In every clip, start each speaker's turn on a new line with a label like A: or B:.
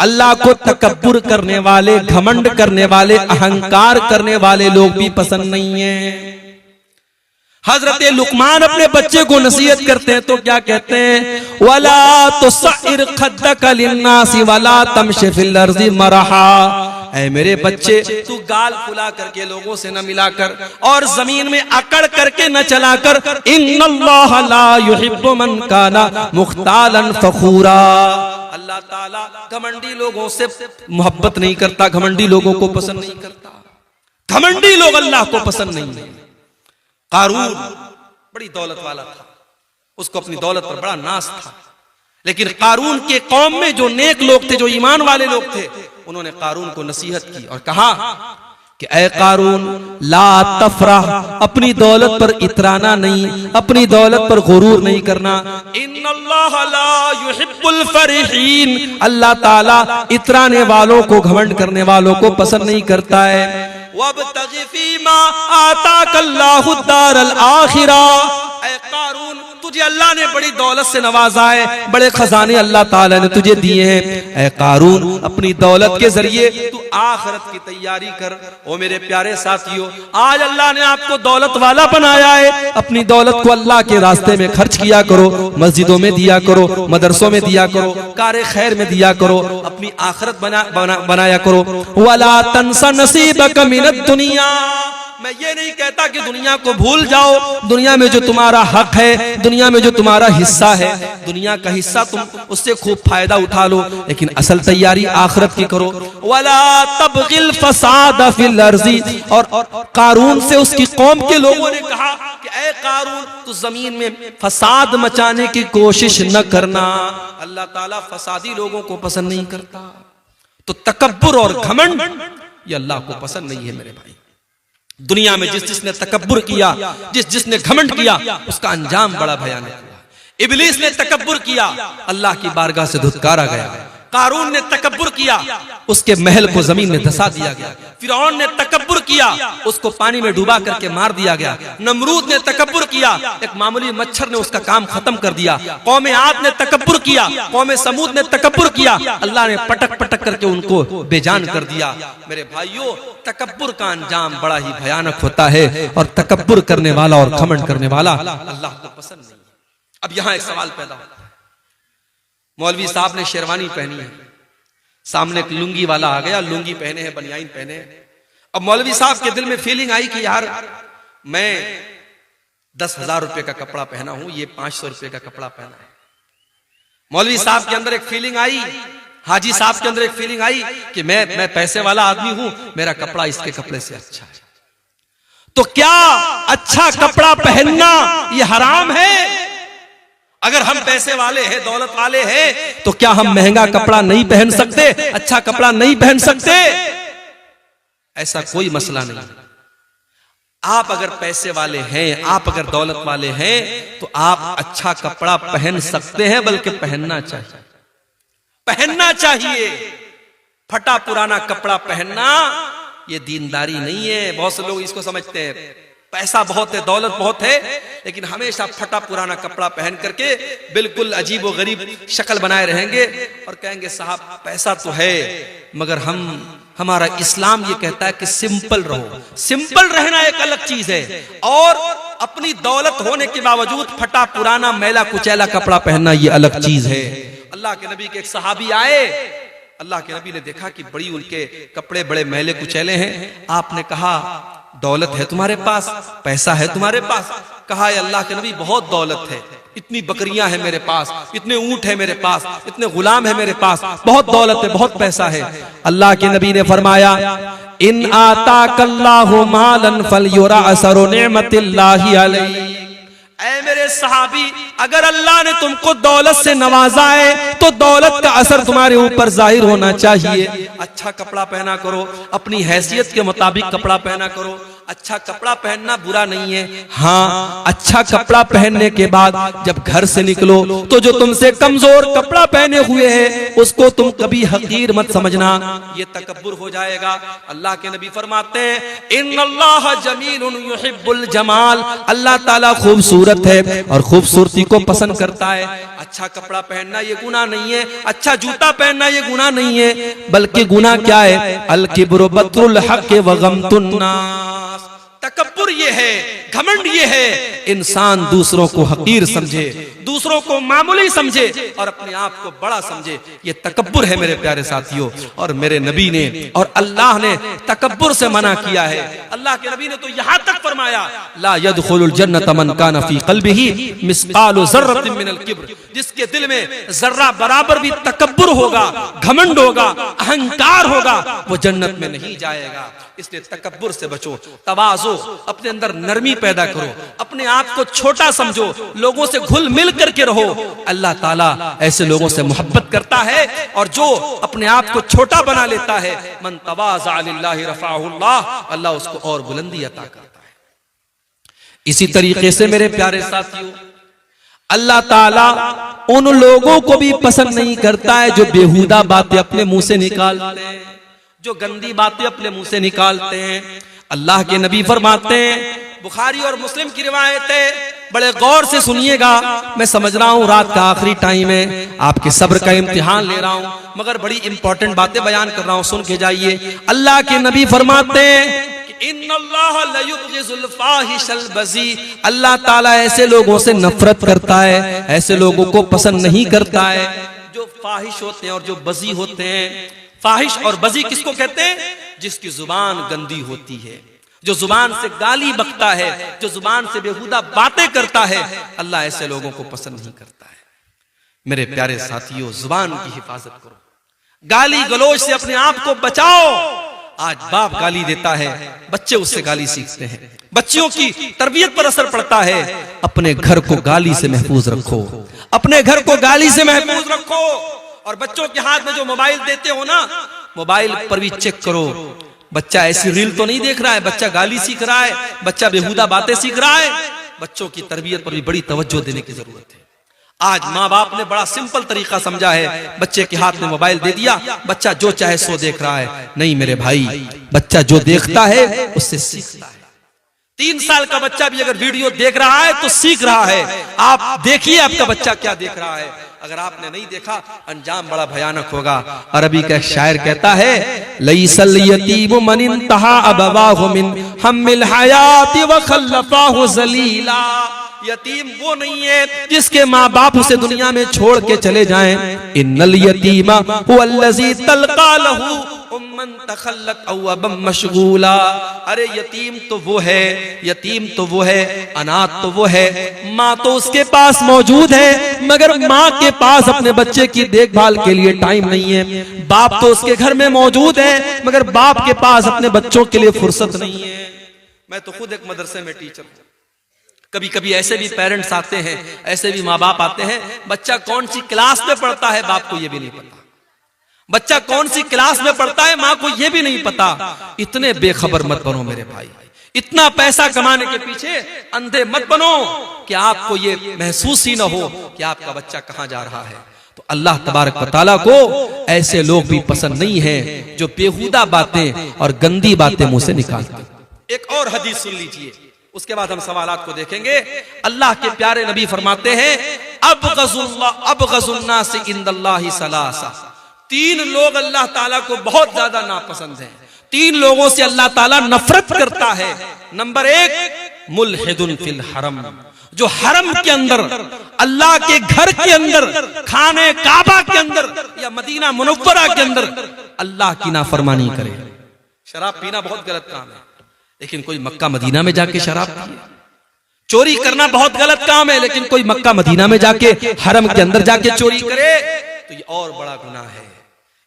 A: अल्लाह को तकब्बुर करने वाले, घमंड करने वाले, अहंकार करने वाले लोग भी पसंद नहीं है। हजरत लुकमान अपने बच्चे को नसीहत करते हैं तो क्या कहते हैं, वला तुसइर खद्दक लिन्नासी वला तमशि फिल अर्ज़ि मरहा। ऐ मेरे बच्चे, तू गाल फुला करके लोगों से न मिलाकर और जमीन में अकड़ करके न चलाकर, इन्नल्लाह ला युहिब्बु मन काना मुख्तालन फखूरा। अल्लाह ताला घमंडी लोगों से मोहब्बत नहीं करता, घमंडी लोगों को पसंद नहीं करता। घमंडी लोग अल्लाह को पसंद नहीं है। कारून बड़ी दौलत वाला था, उसको अपनी दौलत पर बड़ा नाज था, लेकिन कारून के कौम में जो नेक लोग थे, जो ईमान वाले लोग थे, उन्होंने कारून को नसीहत की और कहा कि ऐ कारून, ला तफरह, अपनी दौलत पर इतराना नहीं, अपनी दौलत पर गुरूर नहीं करना। इन्नल्लाह ला युहिब्बुल फरिहीन, अल्लाह ताला इतराने वालों को, घमंड करने वालों को पसंद नहीं करता है। वब्तगि फीमा आताकल्लाहु दारल आखिरा। ऐ कारून, तुझे अल्लाह ने बड़ी दौलत से नवाजा है, बड़े खजाने अल्लाह ताला ने तुझे दिए हैं। ऐ कारून, अपनी दौलत के जरिए तू आखिरत की तैयारी कर। ओ मेरे प्यारे साथियों, आज अल्लाह ने आपको दौलत वाला बनाया है, अपनी दौलत को अल्लाह के रास्ते में खर्च किया करो, मस्जिदों में दिया करो, मदरसों में दिया करो, कार खैर में दिया करो, अपनी आखिरत बनाया करो। वला तंसा नसीबक मिनद दुनिया। मैं ये नहीं कहता कि दुनिया को भूल जाओ, दुनिया में जो तुम्हारा हक है, दुनिया में जो तुम्हारा हिस्सा है, दुनिया का हिस्सा तुम उससे खूब फायदा उठा लो, लेकिन असल तैयारी आखिरत की करो। वला तबगिल फसाद फिल अर्ज़ि। और कारून से उसकी कौम के लोगों ने कहा कि ऐ कारून, तू जमीन में फसाद मचाने की कोशिश न करना। अल्लाह ताला फसादी लोगों को पसंद नहीं करता। तो तकब्बुर और घमंड ये अल्लाह को पसंद नहीं है मेरे भाई। दुनिया में जिस जिसने तकब्बुर किया, जिस जिसने घमंड किया, उसका अंजाम बड़ा भयानक हुआ। इब्लीस ने तकब्बुर किया, अल्लाह की बारगाह से धुतकारा गया। कारून ने तकब्बुर किया, उसके महल को जमीन में धसा दिया गया। फिरौन ने तकब्बुर किया, उसको पानी में डुबा करके मार दिया गया। नमरूद ने तकब्बुर किया, एक मामूली मच्छर ने उसका काम खत्म कर दिया। कौम आद ने तकब्बुर किया, कौम समूद ने तकब्बुर किया, अल्लाह ने पटक पटक करके उनको बेजान कर दिया। मेरे भाइयों, तकब्बुर का अंजाम बड़ा ही भयानक होता है, और तकब्बुर करने वाला और घमंड करने वाला अल्लाह को पसंद नहीं है। अब यहां एक सवाल पैदा होता है, मौलवी साहब ने शेरवानी पहनी है, सामने एक लुंगी वाला आ गया, लुंगी पहने हैं, बनियाइन पहने हैं। अब मौलवी साहब के दिल में फीलिंग आई कि यार मैं 10,000 रुपए का कपड़ा पहना हूं, ये 500 रुपए का कपड़ा पहना है। मौलवी साहब के अंदर एक फीलिंग आई, हाजी साहब के अंदर एक फीलिंग आई कि मैं पैसे वाला आदमी हूं, मेरा कपड़ा इसके कपड़े से अच्छा है। तो क्या अच्छा कपड़ा पहनना ये हराम है? अगर हम पैसे वाले हैं, दौलत वाले हैं, तो क्या हम महंगा कपड़ा नहीं पहन सकते, अच्छा कपड़ा नहीं पहन सकते? ऐसा कोई मसला नहीं। आप अगर पैसे वाले हैं, आप अगर दौलत वाले हैं, तो आप अच्छा कपड़ा पहन सकते हैं, बल्कि पहनना चाहिए, पहनना चाहिए। फटा पुराना कपड़ा पहनना ये दीनदारी नहीं है। बहुत से लोग इसको समझते हैं पैसा बहुत है, दौलत बहुत है, लेकिन हमेशा फटा पुराना कपड़ा पहन करके बिल्कुल अजीब व गरीब शक्ल बनाए रहेंगे और कहेंगे साहब पैसा तो है, मगर हमारा इस्लाम ये कहता है कि सिंपल रहो। सिंपल रहना एक अलग चीज है, और अपनी दौलत होने के बावजूद फटा पुराना मैला कुचैला कपड़ा पहनना ये अलग चीज है। अल्लाह के नबी के एक सहाबी आए, अल्लाह के नबी ने देखा कि बड़ी उनके कपड़े बड़े मैले कुचैले हैं। आपने कहा दौलत है तुम्हारे पास, पैसा है तुम्हारे पास? कहा अल्लाह के नबी बहुत दौलत है, इतनी बकरियां हैं मेरे पास, इतने ऊंट है मेरे पास, इतने गुलाम है मेरे पास, बहुत दौलत है, बहुत पैसा है। अल्लाह के नबी ने फरमाया इन आताकल्लाहु मालन फलयुरा असरु निअमतिल्लाहि अलैहि। ऐ मेरे सहाबी, अगर अल्लाह ने तुमको दौलत से नवाजा है तो दौलत का असर तुम्हारे ऊपर जाहिर होना चाहिए। अच्छा कपड़ा पहना करो, अपनी हैसियत के मुताबिक कपड़ा पहना करो। अच्छा कपड़ा पहनना बुरा नहीं है। हाँ, अच्छा कपड़ा पहनने के बाद जब घर से निकलो तो जो तुमसे कमजोर कपड़ा पहने हुए है उसको तुम कभी हकीर मत समझना, ये तकब्बुर हो जाएगा। अल्लाह के नबी फरमाते हैं इन्नल्लाह जमीलुन युहिब्बुल जमाल, अल्लाह ताला खूबसूरत है और खूबसूरती को पसंद करता है। अच्छा कपड़ा पहनना ये गुनाह नहीं है, अच्छा जूता पहनना ये गुनाह नहीं है, बल्कि गुनाह क्या है? अल किब्रु बत्रुल हक़ व गमतुन नास, तकब्बुर ये है, घमंड ये है, इंसान दूसरों को हकीर समझे, दूसरों को मामूली समझे और अपने आप को बड़ा समझे, ये तकब्बुर है मेरे प्यारे साथियों। और मेरे नबी ने और अल्लाह ने तकब्बुर से मना किया है। अल्लाह के नबी ने तो यहां तक फरमाया ला यदखुलुल जन्नत मन कान फी क़ल्बिही मिस्क़ालु ज़र्रतिन मिनल किब्र, जिसके दिल में जर्रा बराबर भी तकब्बुर होगा, घमंड होगा, अहंकार होगा, वो जन्नत में नहीं जाएगा। इसलिए तकब्बुर से बचो, तवाज़ु, अपने अंदर नरमी पैदा करो, अपने आप को छोटा समझो, लोगों से घुल मिल करके रहो। अल्लाह ताला ऐसे लोगों से मोहब्बत करता है और जो अपने आप को छोटा बना लेता है, मन तवाज़ा लिल्लाहि रफ़अहुल्लाह, अल्लाह उसको और बुलंदी अता करता है। इसी तरीके से मेरे प्यारे साथियों, अल्लाह ताला उन लोगों को भी पसंद नहीं करता है जो बेहुदा बातें अपने मुंह से निकालते हैं, जो गंदी बातें अपने मुंह से निकालते हैं। अल्लाह के नबी फरमाते हैं, बुखारी और मुस्लिम की रिवायत है, बड़े गौर से सुनिएगा, मैं समझ रहा हूँ रात का आखिरी टाइम है, आपके सब्र का इम्तिहान ले रहा हूँ, मगर बड़ी इंपॉर्टेंट बातें बयान कर रहा हूँ, सुन के जाइए। अल्लाह के नबी फरमाते हैं इन्नल्लाह लयुबग़िज़ुल फ़ाहिशल बज़ी, अल्लाह ताला ऐसे लोगों से नफरत करता है, ऐसे लोगों को पसंद नहीं करता है जो फाहिश होते हैं और जो बज़ी होते हैं। फाहिश और बज़ी किसको कहते हैं? जिसकी जुबान गंदी होती है, जो जुबान से गाली बकता है, जो जुबान से बेहुदा बातें करता है, अल्लाह ऐसे लोगों को पसंद नहीं करता है। मेरे प्यारे साथियों, जुबान की हिफाजत करो, गाली गलौज से अपने आप को बचाओ। आज बाप गाली देता है, बच्चे उससे गाली सीखते हैं, बच्चियों की तरबियत पर असर पड़ता है। अपने घर को गाली से महफूज रखो, अपने घर को गाली से महफूज रखो। और बच्चों के हाथ में जो मोबाइल देते हो ना, मोबाइल पर भी चेक करो, बच्चा ऐसी रील तो नहीं देख रहा है, बच्चा गाली सीख रहा है, बच्चा बेहुदा बातें सीख रहा है। बच्चों की तरबियत पर भी बड़ी तवज्जो देने की जरूरत है। आज माँ बाप ने बड़ा सिंपल तरीका समझा है, बच्चे के हाथ में मोबाइल दे दिया, बच्चा जो चाहे सो देख रहा है। नहीं मेरे भाई, बच्चा जो देखता है उससे सीखता है। 3 साल का बच्चा भी अगर वीडियो देख रहा है तो सीख रहा है। आप देखिए आपका बच्चा क्या देख रहा है, अगर आपने नहीं देखा अंजाम बड़ा भयानक होगा। अरबी का एक शायर कहता है लैसल यतीम मन इंतहा अबवाहु मिन हम्मिल हयाति व खल्लफाहु ज़लीला, यतीम वो नहीं है जिसके माँ बाप उसे दुनिया में छोड़ के चले जाएं। इन्नल यतीमा हुवल्लज़ी तल्का लहू उम्मन तखल्लत औ अबम मशगूला, अरे यतीम तो वो है, यतीम तो वो है, अनाथ तो वो है, माँ तो उसके पास मौजूद है मगर माँ के पास अपने बच्चे की देखभाल के लिए टाइम नहीं है। बाप तो उसके घर में मौजूद है मगर बाप के पास अपने बच्चों के लिए फुर्सत नहीं है। मैं तो खुद एक मदरसे में टीचर हूँ, कभी कभी ऐसे भी पेरेंट्स आते हैं, ऐसे भी माँ बाप आते हैं, बच्चा कौन सी क्लास में पढ़ता है बाप को ये भी नहीं पता, बच्चा कौन सी क्लास में पढ़ता है माँ को ये भी नहीं पता। इतने बेखबर मत बनो मेरे भाई, इतना पैसा कमाने के पीछे अंधे मत बनो कि आपको ये महसूस ही ना हो कि आपका बच्चा कहाँ जा रहा है। तो अल्लाह तबारक व तआला को ऐसे लोग भी पसंद नहीं है जो बेहुदा बातें और गंदी बातें मुंह से निकालते। एक और हदीस सुन लीजिए, उसके बाद हम सवालात को देखेंगे। अल्लाह के प्यारे नबी फरमाते हैं अबग़ज़ुन्नास इंदल्लाहि सलासा, 3 लोग अल्लाह ताला को बहुत ज्यादा नापसंद हैं, 3 लोगों से अल्लाह ताला नफरत करता है। नंबर 1 मुल्हिदुन फिल हरम, जो हरम के अंदर, अल्लाह के घर के अंदर, खाने काबा के अंदर या मदीना मुनव्वरा के अंदर अल्लाह की नाफरमानी करे। शराब पीना बहुत गलत काम है, लेकिन कोई मक्का मदीना में जाके शराब पिए। चोरी करना बहुत गलत काम है, लेकिन कोई मक्का मदीना में जाके हरम के अंदर जाके चोरी करे तो ये और बड़ा गुनाह है।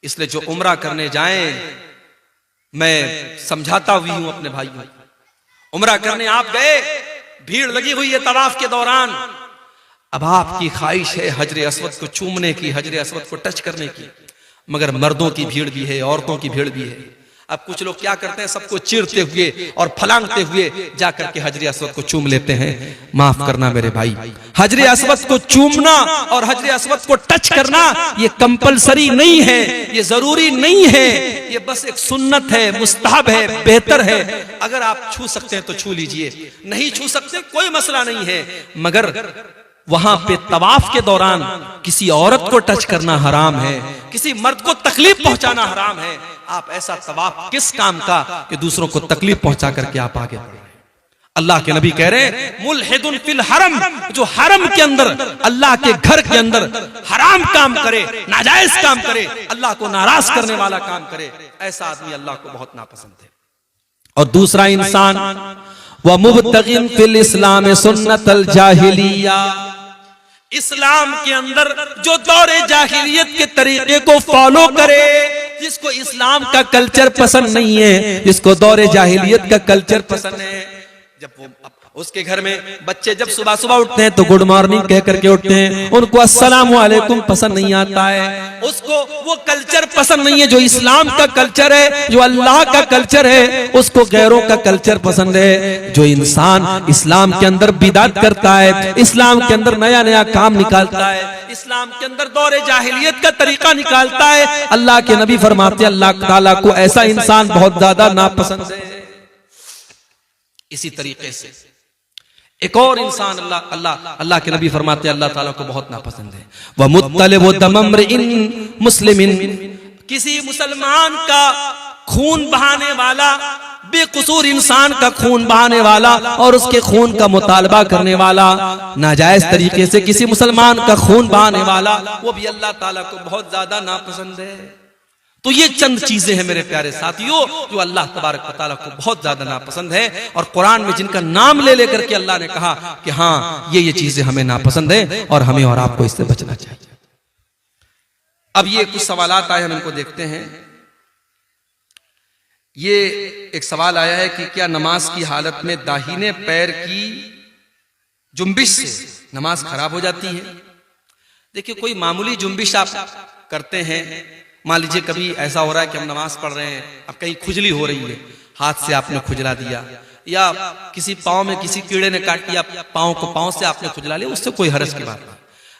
A: इसलिए जो उम्रा करने जाएं, मैं समझाता हुई हूं अपने भाइयों, उम्रा करने आप गए, भीड़ लगी हुई है तवाफ के दौरान, अब आपकी ख्वाहिश है हजरे अस्वद को चूमने की, हजरे अस्वद को टच करने की, मगर मर्दों की भीड़ भी है, औरतों की भीड़ भी है। अब कुछ लोग क्या करते हैं, सबको चीरते हुए और फलांगते हुए जाकर के हजरे अस्वद को चूम लेते हैं। माफ करना मेरे भाई, हजरे अस्वद को चूमना और हजरे अस्वद को टच करना ये कंपलसरी नहीं है, ये जरूरी नहीं है, ये बस एक सुन्नत है, मुस्तहब है, बेहतर है। अगर आप छू सकते हैं तो छू लीजिए, नहीं छू सकते कोई मसला नहीं है। मगर वहां पे तवाफ के दौरान किसी औरत को टच करना हराम है, किसी मर्द को तकलीफ पहुंचाना हराम है। आप ऐसा तवाफ किस काम का कि दूसरों को तकलीफ पहुंचा करके आप आगे बढ़ रहे हैं। अल्लाह के नबी कह रहे हैं मुल्हिदुन फिल हरम, जो हरम के अंदर, अल्लाह के घर के अंदर हराम काम करे, नाजायज काम करे, अल्लाह को नाराज करने वाला काम करे, ऐसा आदमी अल्लाह को बहुत नापसंद है। और दूसरा इंसान व मुब्तगिन फिल इस्लाम सुन्नतल जाहिलिया, इस्लाम के अंदर जो दौरे जाहिलियत के तरीके को फॉलो करे, जिसको इस्लाम का कल्चर पसंद नहीं है, जिसको दौरे जाहिलियत का कल्चर पसंद है, जब वो उसके घर में बच्चे जब सुबह सुबह उठते हैं तो गुड मॉर्निंग कह करके उठते हैं, उनको अस्सलाम वालेकुम पसंद नहीं आता है, उसको वो कल्चर पसंद नहीं है जो इस्लाम का कल्चर है, जो अल्लाह का कल्चर है, उसको गैरों का कल्चर पसंद है। जो इंसान इस्लाम के अंदर बिदात करता है, इस्लाम के अंदर नया नया काम निकालता है, इस्लाम के अंदर दौरे जाहिलियत का तरीका निकालता है, अल्लाह के नबी फरमाते हैं अल्लाह ताला को ऐसा इंसान बहुत ज्यादा नापसंद है। इसी तरीके से एक और इंसान अल्लाह के नबी फरमाते हैं अल्लाह ताला को बहुत नापसंद है। वह मुत्तलिबु दमम्रिइन मुस्लिमिन, किसी मुसलमान का खून बहाने वाला, बेकसूर इंसान का खून बहाने वाला और उसके खून का मुतालबा करने वाला, नाजायज तरीके से किसी मुसलमान का खून बहाने वाला, वो भी अल्लाह ताला को बहुत ज्यादा नापसंद है। तो ये चंद चीजें हैं मेरे प्यारे साथियों जो अल्लाह तबारक व तआला को बहुत ज्यादा नापसंद है, और कुरान में जिनका नाम ले लेकर के अल्लाह ने कहा कि हाँ ये चीजें हमें नापसंद है और हमें और आपको इससे बचना चाहिए। अब ये कुछ सवालात आए, हम इनको देखते हैं। ये एक सवाल आया है कि क्या नमाज की हालत में दाहिने पैर की जुम्बिश से नमाज खराब हो जाती है? देखिए, कोई मामूली जुम्बिश आप करते हैं, मान लीजिए कभी ऐसा हो रहा है कि हम नमाज पढ़ रहे हैं, अब कहीं खुजली हो रही है, हाथ से आपने खुजला दिया, या किसी पांव में किसी कीड़े ने काट दिया, पांव को पांव से आपने खुजला लिया, उससे कोई हर्ज की बात नहीं।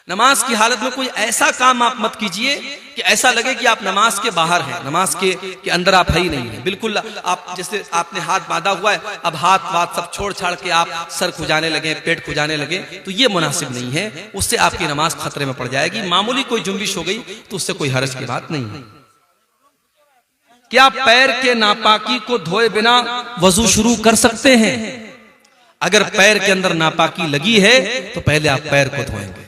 A: नमाज की हालत में कोई ऐसा काम आप मत कीजिए कि ऐसा लगे कि आप नमाज के बाहर हैं, नमाज के अंदर आप है ही नहीं है। बिल्कुल आप जैसे आपने हाथ बांधा हुआ है, अब हाथ वाथ सब छोड़ छाड़ के आप सर खुजाने लगे, पेट खुजाने लगे, तो ये मुनासिब नहीं है, उससे आपकी नमाज खतरे में पड़ जाएगी। मामूली कोई जुम्बिश हो गई तो उससे कोई हर्ज की बात नहीं है। क्या पैर के नापाकी को धोए बिना वजू शुरू कर सकते हैं? अगर पैर के अंदर नापाकी लगी है तो पहले आप पैर को धोएंगे,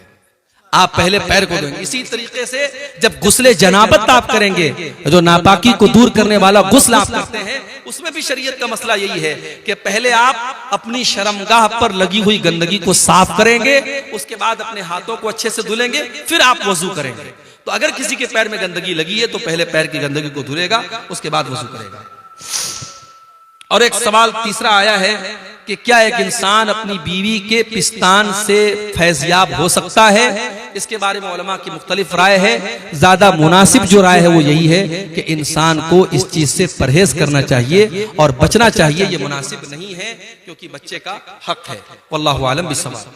A: आप पहले पैर को धोएंगे। इसी तरीके से जब गुस्ले जनाबत आप करेंगे, जो नापाकी को दूर करने वाला गुस्ल आप करते हैं, उसमें भी शरीयत का मसला यही है कि पहले आप अपनी शर्मगाह पर लगी हुई गंदगी को साफ करेंगे, उसके बाद अपने हाथों को अच्छे से धुलेंगे, फिर आप वजू करेंगे। तो अगर किसी के पैर में गंदगी लगी है तो पहले पैर की गंदगी को धुलेगा, उसके बाद वजू करेगा। और एक सवाल तीसरा आया है कि क्या एक इंसान अपनी बीवी के पिस्तान से फैज़याब हो सकता है? इसके बारे में उलमा की मुख्तलिफ राय है। ज्यादा मुनासिब जो राय है वो यही है कि इंसान को इस चीज से परहेज करना चाहिए और बचना चाहिए। ये मुनासिब नहीं है क्योंकि बच्चे का हक है। वल्लाहु आलम बिस्सवाब।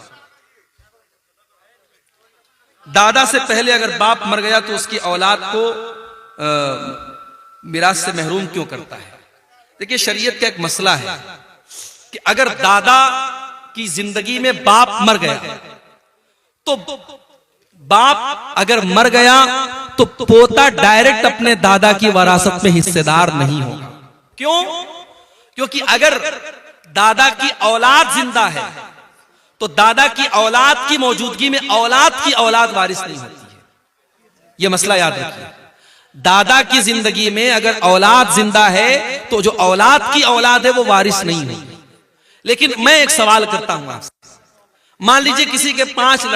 A: दादा से पहले अगर बाप मर गया तो उसकी औलाद को मिरास से महरूम क्यों करता है? देखिए, शरीयत का एक मसला है कि अगर दादा की जिंदगी में बाप मर गया तो बाप अगर मर गया तो पोता डायरेक्ट अपने दादा की वरासत में हिस्सेदार नहीं होगा। क्यों? क्योंकि अगर दादा की औलाद जिंदा है तो दादा की औलाद की मौजूदगी में औलाद की औलाद वारिस नहीं होती है। यह मसला याद रखिए। दादा की जिंदगी में अगर औलाद जिंदा है तो जो औलाद की औलाद है वो वारिस नहीं होगी। लेकिन मैं एक सवाल करता हूं आपसे, मान लीजिए किसी के 5